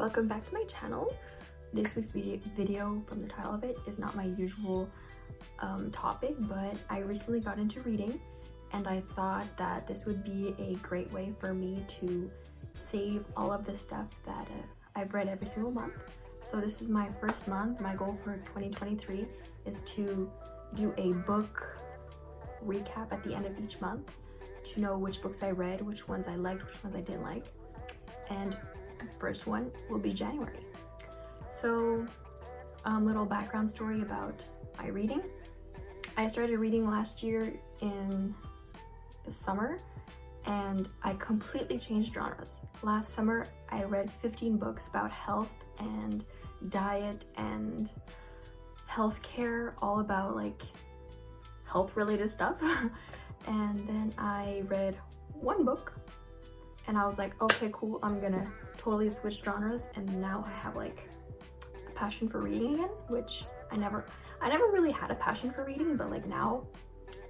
Welcome back to my channel. This week's video from the title of it is not my usual topic, but I recently got into reading and I thought that this would be a great way for me to save all of the stuff that I've read every single month. So this is my first month. My goal for 2023 is to do a book recap at the end of each month to know which books I read, which ones I liked, which ones I didn't like. And the first one will be January. So little background story about my reading. I started reading last year in the summer and I completely changed genres. Last summer I read 15 books about health and diet and healthcare, all about like health related stuff. And then I read one book and I was like, okay, cool, I'm gonna totally switch genres. And now I have like a passion for reading again, which I never really had a passion for reading, but like now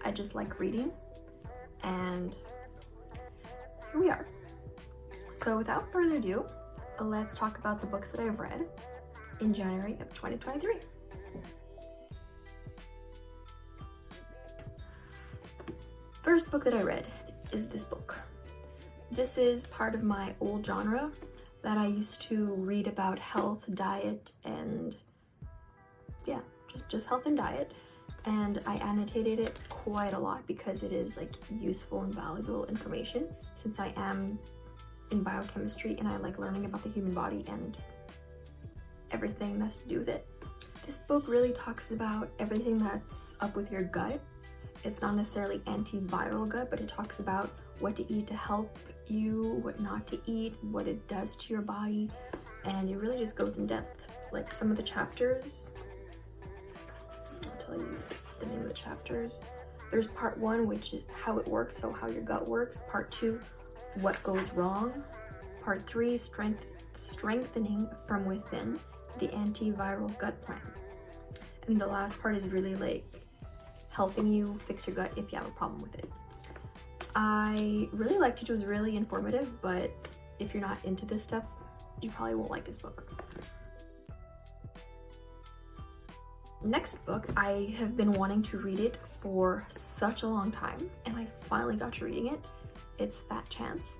I just like reading. And here we are. So without further ado, let's talk about the books that I've read in January of 2023. First book that I read is this book. This is part of my old genre that I used to read about health, diet, and yeah, just health and diet. And I annotated it quite a lot because it is like useful and valuable information, since I am in biochemistry and I like learning about the human body and everything that's to do with it. This book really talks about everything that's up with your gut. It's not necessarily antiviral gut, but it talks about what to eat to help you, what not to eat, what it does to your body, and it really just goes in depth. Like some of the chapters, I'll tell you the name of the chapters. There's part 1, which is how it works, so how your gut works. Part 2, what goes wrong. Part 3, strengthening from within, the antiviral gut plan. And the last part is really like helping you fix your gut if you have a problem with it. I really liked it. It was really informative, but if you're not into this stuff, you probably won't like this book. Next book, I have been wanting to read it for such a long time, and I finally got to reading it. It's Fat Chance,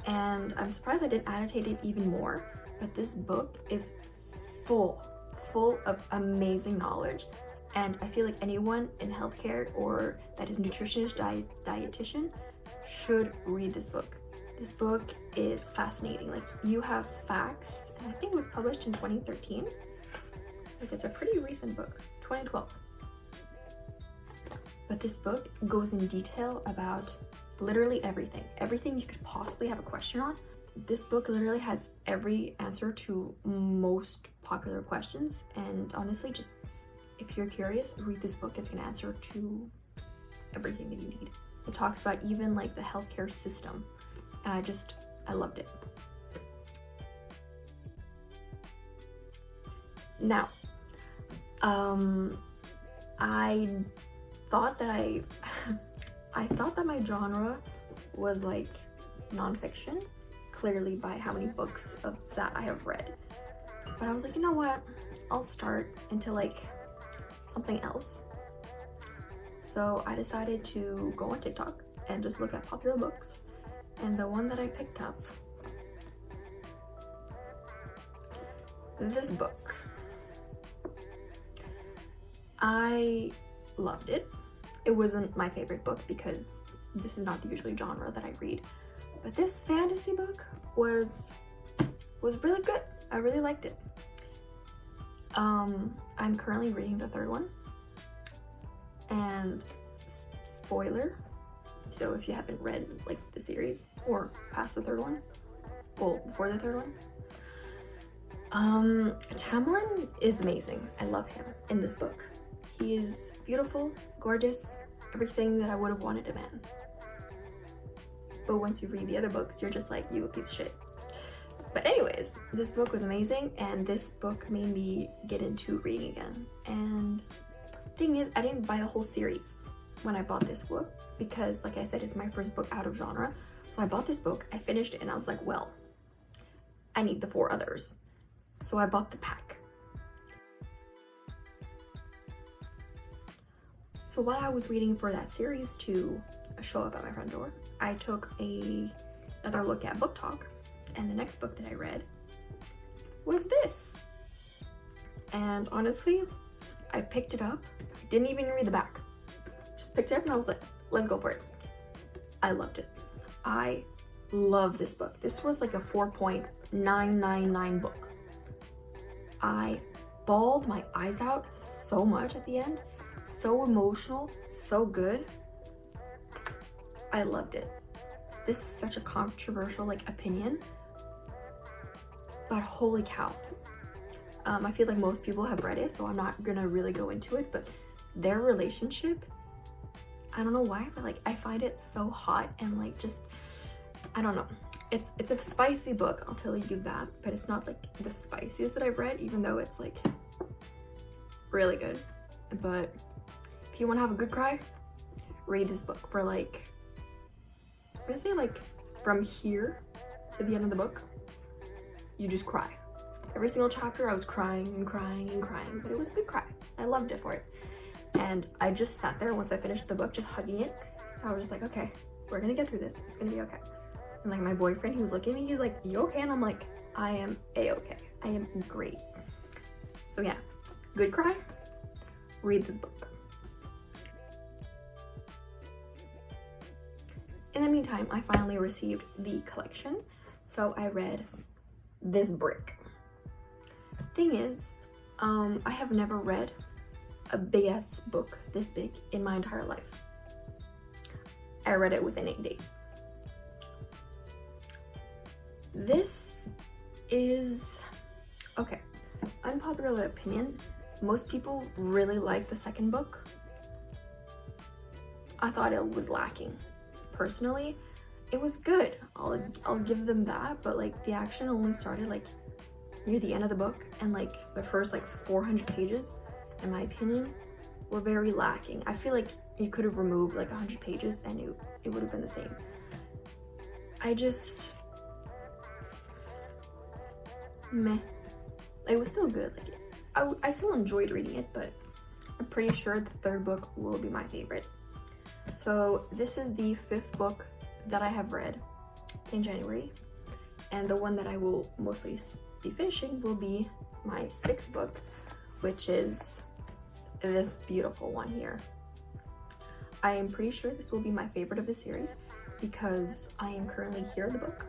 and I'm surprised I didn't annotate it even more, but this book is full of amazing knowledge. And I feel like anyone in healthcare or that is nutritionist, dietitian should read this book. This book is fascinating. Like, you have facts, and I think it was published in 2013. Like, it's a pretty recent book, 2012. But this book goes in detail about literally everything. Everything you could possibly have a question on. This book literally has every answer to most popular questions, and honestly, just if you're curious, read this book. It's gonna answer to everything that you need. It talks about even like the healthcare system, and I loved it. Now, I thought that I thought that my genre was like nonfiction, clearly by how many books of that I have read. But I was like, you know what? I'll start into like something else. So I decided to go on TikTok and just look at popular books, and the one that I picked up, this book, I loved it. It wasn't my favorite book because this is not the usually genre that I read, but this fantasy book was really good. I really liked it. I'm currently reading the third one, and spoiler, so if you haven't read like the series or past the third one, well, before the third one, Tamlin is amazing. I love him in this book. He is beautiful, gorgeous, everything that I would have wanted a man. But once you read the other books, you're just like, you a piece of shit. But anyways, this book was amazing, and this book made me get into reading again. And thing is, I didn't buy the whole series when I bought this book because, like I said, it's my first book out of genre. So I bought this book, I finished it, and I was like, well, I need the 4 others. So I bought the pack. So while I was waiting for that series to show up at my front door, I took another look at BookTok, and the next book that I read was this. And honestly, I picked it up. I didn't even read the back. Just picked it up and I was like, let's go for it. I loved it. I love this book. This was like a 4.999 book. I bawled my eyes out so much at the end. So emotional, so good. I loved it. This is such a controversial like opinion, but holy cow. I feel like most people have read it, so I'm not gonna really go into it, but their relationship, I don't know why, but like I find it so hot and like just, I don't know. It's a spicy book, I'll tell you that, but it's not like the spiciest that I've read, even though it's like really good. But if you want to have a good cry, read this book for like, I'm gonna say like from here to the end of the book, you just cry. Every single chapter I was crying and crying and crying, but it was a good cry. I loved it for it. And I just sat there once I finished the book, just hugging it. I was just like, okay, we're gonna get through this. It's gonna be okay. And like my boyfriend, he was looking at me, he's like, you okay? And I'm like, I am a-okay. I am great. So yeah, good cry, read this book. In the meantime, I finally received the collection. So I read this brick. Thing is, I have never read a big ass book this big in my entire life. I read it within 8 days. This is, okay, unpopular opinion. Most people really like the second book. I thought it was lacking. Personally, it was good. I'll give them that, but like the action only started like near the end of the book, and like the first like 400 pages, in my opinion, were very lacking. I feel like you could have removed like 100 pages and it would have been the same. I just, meh. It was still good. Like I still enjoyed reading it, but I'm pretty sure the third book will be my favorite. So this is the 5th book that I have read in January, and the one that I will mostly be finishing will be my 6th book, which is this beautiful one here. I am pretty sure this will be my favorite of the series because I am currently here in the book,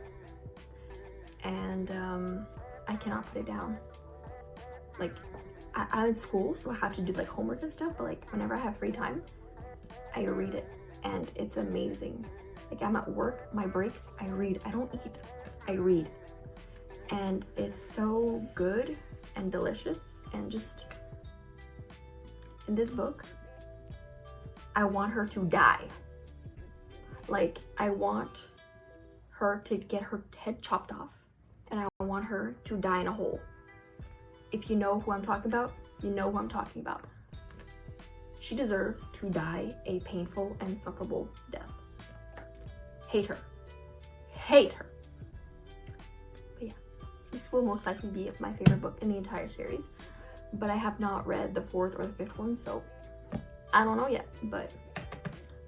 and I cannot put it down. Like I'm in school, so I have to do like homework and stuff, but like whenever I have free time, I read it, and it's amazing. Like I'm at work, my breaks, I read. I don't eat, I read. And it's so good and delicious, and just in this book, I want her to die. Like I want her to get her head chopped off, and I want her to die in a hole. If you know who I'm talking about, you know who I'm talking about. She deserves to die a painful and sufferable death. Hate her. Hate her. But yeah, this will most likely be my favorite book in the entire series. But I have not read the 4th or the 5th one, so I don't know yet. But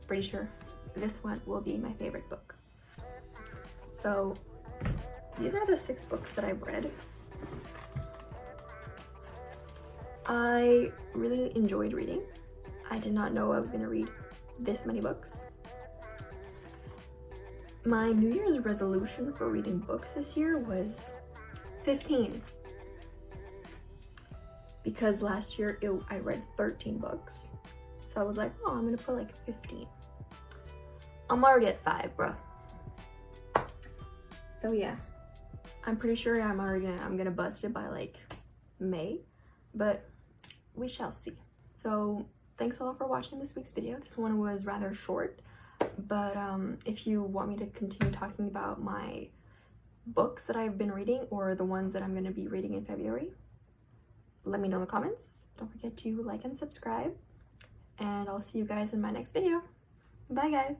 pretty sure this one will be my favorite book. So these are the 6 books that I've read. I really enjoyed reading. I did not know I was going to read this many books. My New Year's resolution for reading books this year was 15. Because last year I read 13 books. So I was like, oh, I'm going to put like 15. I'm already at 5, bro. So yeah, I'm pretty sure I'm going to bust it by like May. But we shall see. So thanks a lot for watching this week's video. This one was rather short, but if you want me to continue talking about my books that I've been reading or the ones that I'm going to be reading in February, let me know in the comments. Don't forget to like and subscribe, and I'll see you guys in my next video. Bye guys.